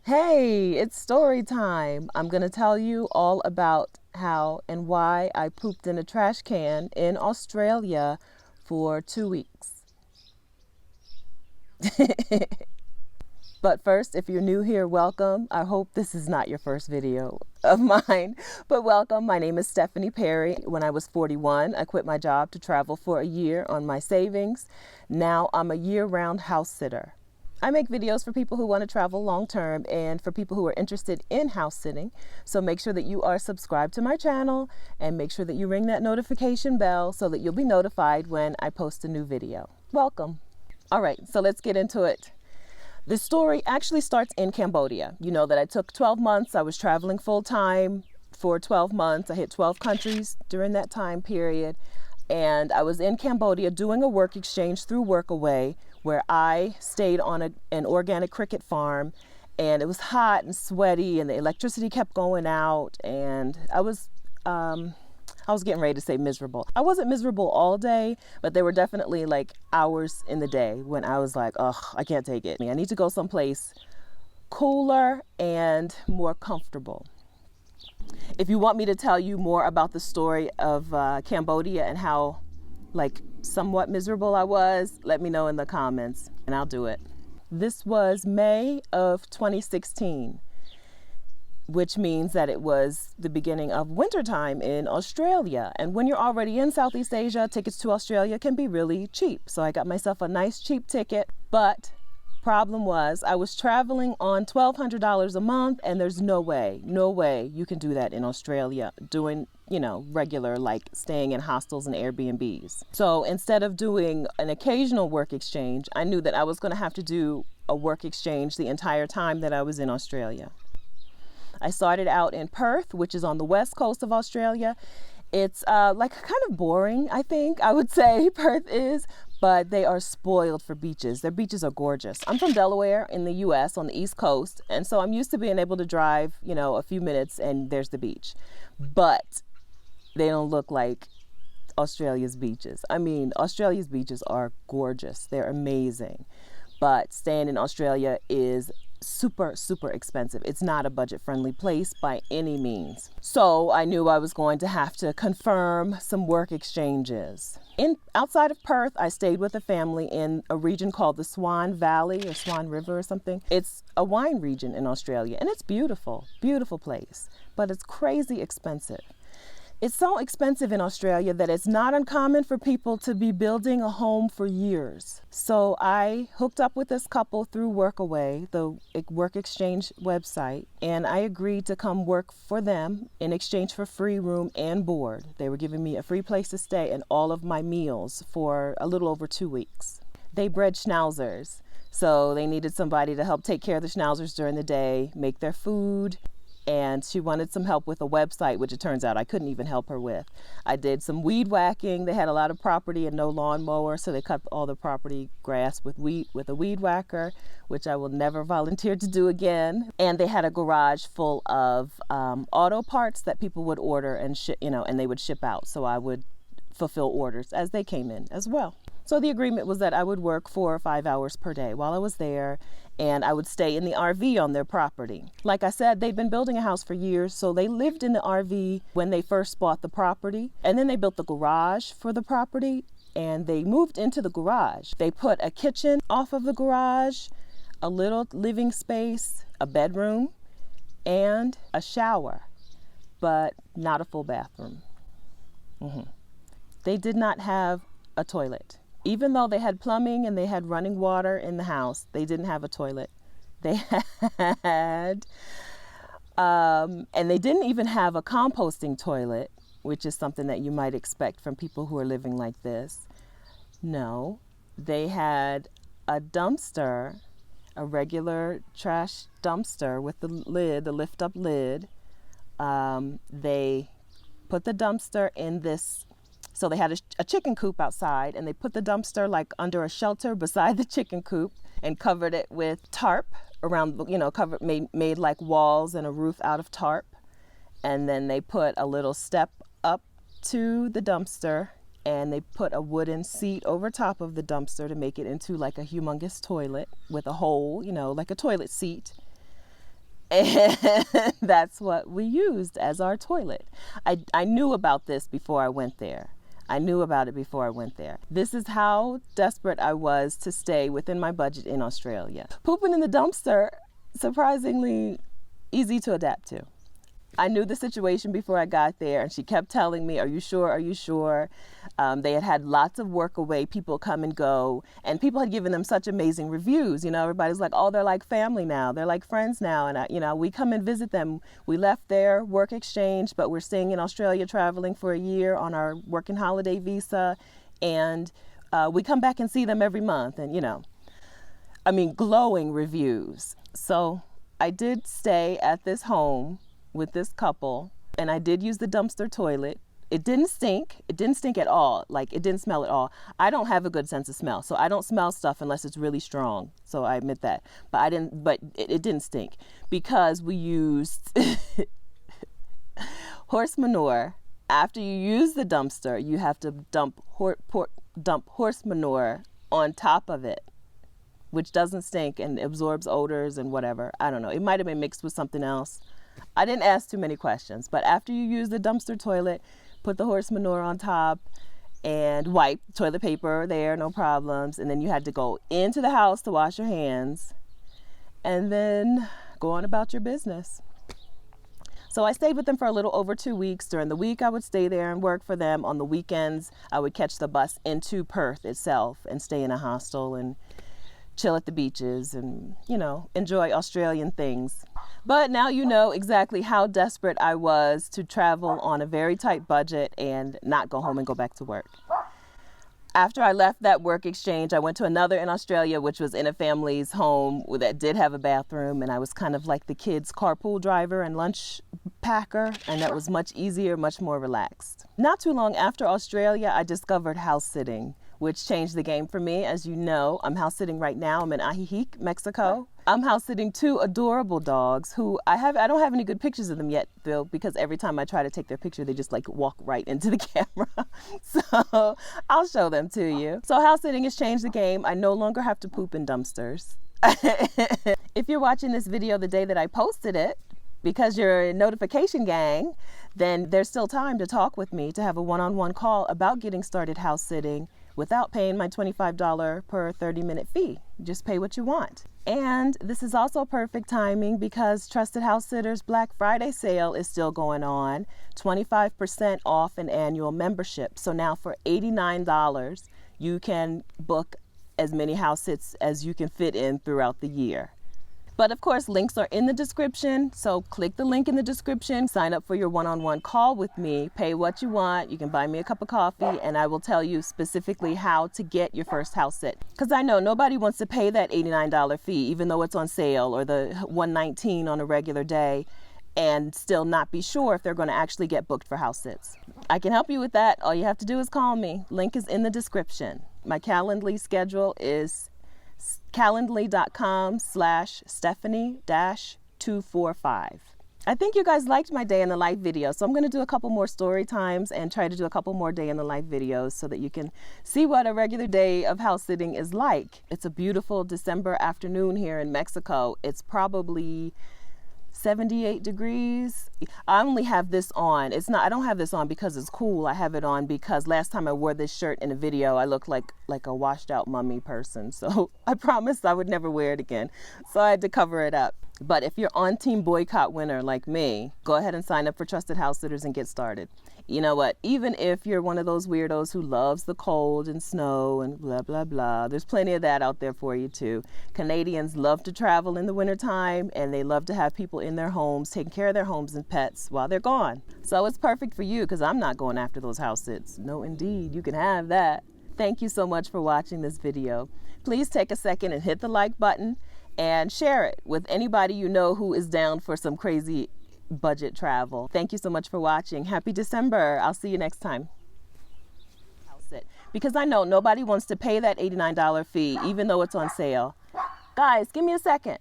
Hey, it's story time. I'm going to tell you all about how and why I pooped in a trash can in Australia for 2 weeks. But first, if you're new here, welcome. I hope this is not your first video of mine, but welcome. My name is Stephanie Perry. When I was 41, I quit my job to travel for a year on my savings. Now I'm a year-round house sitter. I make videos for people who want to travel long term and for people who are interested in house sitting. So make sure that you are subscribed to my channel and make sure that you ring that notification bell so that you'll be notified when I post a new video. Welcome. All right, so let's get into it. This story actually starts in Cambodia. You know that I took 12 months. I was traveling full time for 12 months. I hit 12 countries during that time period. And I was in Cambodia doing a work exchange through Workaway, where I stayed on an organic cricket farm, and it was hot and sweaty and the electricity kept going out, and I was getting ready to say miserable. I wasn't miserable all day, but there were definitely like hours in the day when I was like, ugh, I can't take it. I need to go someplace cooler and more comfortable. If you want me to tell you more about the story of Cambodia and how somewhat miserable I was, let me know in the comments and I'll do it. This was May of 2016, which means that it was the beginning of wintertime in Australia. And when you're already in Southeast Asia, tickets to Australia can be really cheap. So I got myself a nice cheap ticket, but problem was I was traveling on $1,200 a month, and there's no way you can do that in Australia doing, regular, like staying in hostels and Airbnbs. So instead of doing an occasional work exchange, I knew that I was going to have to do a work exchange the entire time that I was in Australia. I started out in Perth, which is on the west coast of Australia. It's kind of boring, I think I would say Perth is, but they are spoiled for beaches. Their beaches are gorgeous. I'm from Delaware in the US on the East Coast, and so I'm used to being able to drive, a few minutes and there's the beach. But they don't look like Australia's beaches. I mean, Australia's beaches are gorgeous. They're amazing. But staying in Australia is super expensive. It's not a budget-friendly place by any means. So I knew I was going to have to confirm some work exchanges. Outside of Perth, I stayed with a family in a region called the Swan Valley or Swan River or something. It's a wine region in Australia, and it's beautiful place, but it's crazy expensive. It's so expensive in Australia that it's not uncommon for people to be building a home for years. So I hooked up with this couple through Workaway, the work exchange website, and I agreed to come work for them in exchange for free room and board. They were giving me a free place to stay and all of my meals for a little over 2 weeks. They bred schnauzers, so they needed somebody to help take care of the schnauzers during the day, make their food. And she wanted some help with a website, which it turns out I couldn't even help her with. I did some weed whacking. They had a lot of property and no lawnmower, so they cut all the property grass with a weed whacker, which I will never volunteer to do again. And they had a garage full of auto parts that people would order and and they would ship out. So I would fulfill orders as they came in as well. So the agreement was that I would work 4 or 5 hours per day while I was there, and I would stay in the RV on their property. Like I said, they'd been building a house for years, so they lived in the RV when they first bought the property, and then they built the garage for the property, and they moved into the garage. They put a kitchen off of the garage, a little living space, a bedroom, and a shower, but not a full bathroom. They did not have a toilet. Even though they had plumbing and they had running water in the house, they didn't have a toilet. They had, and they didn't even have a composting toilet, which is something that you might expect from people who are living like this. No, they had a dumpster, a regular trash dumpster with the lid, the lift-up lid. They put the dumpster in this. So they had a chicken coop outside, and they put the dumpster like under a shelter beside the chicken coop and covered it with tarp around, made like walls and a roof out of tarp. And then they put a little step up to the dumpster, and they put a wooden seat over top of the dumpster to make it into like a humongous toilet with a hole, like a toilet seat. And that's what we used as our toilet. I knew about this before I went there. I knew about it before I went there. This is how desperate I was to stay within my budget in Australia. Pooping in the dumpster, surprisingly easy to adapt to. I knew the situation before I got there, and she kept telling me, are you sure? Are you sure? They had had lots of work away, people come and go, and people had given them such amazing reviews. You know, everybody's like, oh, they're like family now. They're like friends now. And, you know, we come and visit them. We left there, work exchange, but we're staying in Australia, traveling for a year on our working holiday visa. And we come back and see them every month. And, you know, I mean, glowing reviews. So I did stay at this home with this couple, and I did use the dumpster toilet. It didn't stink. It didn't stink at all. Like, it didn't smell at all. I don't have a good sense of smell, so I don't smell stuff unless it's really strong. So I admit that. But it didn't stink because we used horse manure. After you use the dumpster, you have to dump horse manure on top of it, which doesn't stink and absorbs odors and whatever. I don't know. It might have been mixed with something else. I didn't ask too many questions, but after you use the dumpster toilet, put the horse manure on top and wipe toilet paper there, no problems. And then you had to go into the house to wash your hands and then go on about your business. So I stayed with them for a little over 2 weeks. During the week, I would stay there and work for them. On the weekends, I would catch the bus into Perth itself and stay in a hostel and chill at the beaches and, you know, enjoy Australian things. But now you know exactly how desperate I was to travel on a very tight budget and not go home and go back to work. After I left that work exchange, I went to another in Australia, which was in a family's home that did have a bathroom, and I was kind of like the kids' carpool driver and lunch packer, and that was much easier, much more relaxed. Not too long after Australia, I discovered house sitting, which changed the game for me. As you know, I'm house sitting right now. I'm in Ajijic, Mexico. I'm house sitting 2 adorable dogs who I don't have any good pictures of them yet, though, because every time I try to take their picture, they just like walk right into the camera. So I'll show them to you. So house sitting has changed the game. I no longer have to poop in dumpsters. If you're watching this video the day that I posted it, because you're a notification gang, then there's still time to talk with me, to have a one-on-one call about getting started house sitting without paying my $25 per 30-minute fee. Just pay what you want. And this is also perfect timing because Trusted House Sitters Black Friday sale is still going on, 25% off an annual membership. So now for $89, you can book as many house sits as you can fit in throughout the year. But of course, links are in the description, so click the link in the description, sign up for your one-on-one call with me, pay what you want, you can buy me a cup of coffee, and I will tell you specifically how to get your first house sit. Because I know nobody wants to pay that $89 fee, even though it's on sale, or the $119 on a regular day, and still not be sure if they're going to actually get booked for house sits. I can help you with that. All you have to do is call me. Link is in the description. My Calendly schedule is calendly.com/Stephanie-245. I think you guys liked my day in the life video, so I'm going to do a couple more story times and try to do a couple more day in the life videos so that you can see what a regular day of house sitting is like. It's a beautiful December afternoon here in Mexico. It's probably 78 degrees. I only have this on. I don't have this on because it's cool. I have it on because last time I wore this shirt in a video, I looked like a washed out mummy person. So I promised I would never wear it again. So I had to cover it up. But if you're on Team Boycott Winner like me, go ahead and sign up for Trusted House Sitters and get started. You know what? Even if you're one of those weirdos who loves the cold and snow and blah, blah, blah, there's plenty of that out there for you too. Canadians love to travel in the wintertime, and they love to have people in their homes, taking care of their homes and pets while they're gone. So it's perfect for you because I'm not going after those house sits. No, indeed. You can have that. Thank you so much for watching this video. Please take a second and hit the like button and share it with anybody you know who is down for some crazy budget travel. Thank you so much for watching. Happy December. I'll see you next time. Because I know nobody wants to pay that $89 fee, even though it's on sale. Guys, give me a second.